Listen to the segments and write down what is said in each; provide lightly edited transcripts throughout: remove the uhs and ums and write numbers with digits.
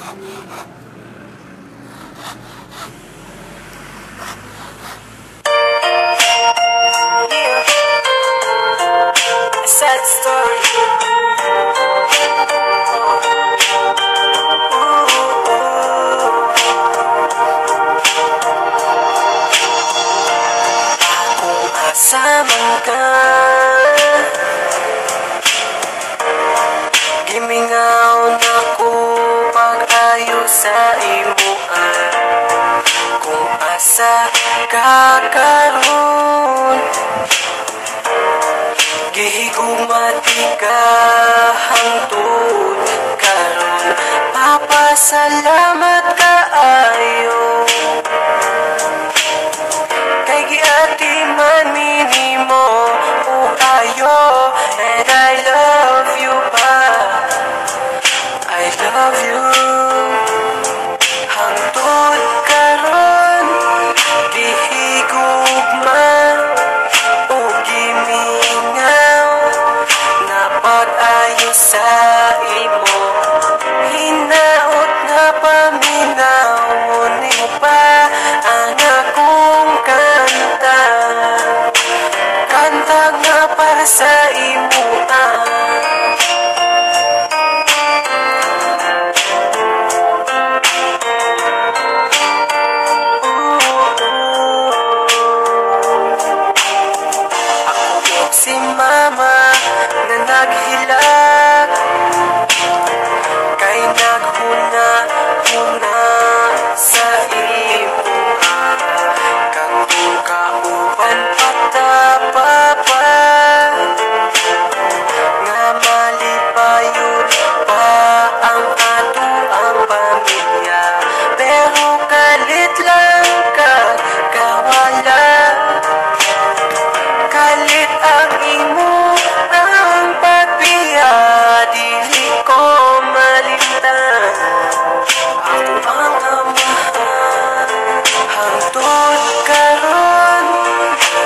Sad story. Kung asaman ka, gimingaw na ko pag-ayo sa imuan. Kung asa ka karon, gihigumati ka hangtod karon, papasalamat kaayo. Kay giati man minimo o ayo, and I love you pa, I love you. Hangtod karon, gihigugma o gimingaw na pag-ayo sa imo. Hinaot na paminawon mo pa ang akong kanta, kanta nga para sa imo. Si mama na naghilak, kay naghuna-huna sa imuha, kung kauban patapapa, nga malipayon pa ang ato ang pamilya. Pero kalit lang ka kawala, kalit ang imo ang pagbiya, dili ko malimtan ako ang amahan. Hangtod karon,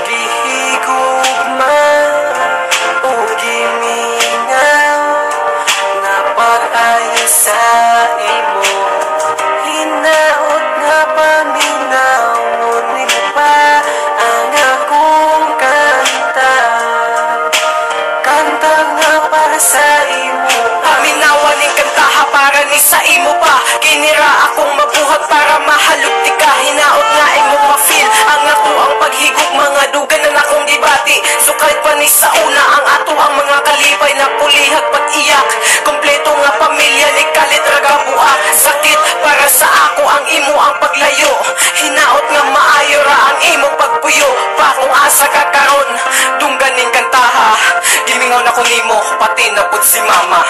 gihigugma o gimingaw na pag-ayo sa imo. Hinaot nga paminawon mo pa ang akong kanta, kanta nga para sa imo. Aminawan ning kantaha para ni sa imo pa, kinira akong mabuhat para mahalog ti ka. Hinaot nga imong ma-feel ang ato ang paghigog, mga dugan na akong gibati. Sukay pa ni sa una ang ato ang mga kalibay na pulihag pag-iyak. Kompleto nga pamilya ni kalit ragabuak. Sakit para sa ako ang imo ang paglayo. Hinaot nga maayo ra ang imong pagpuyo pa. Kung asa ka karon, dunggan ning kantaha, gimingaw na ko nimo pati na pud si mama.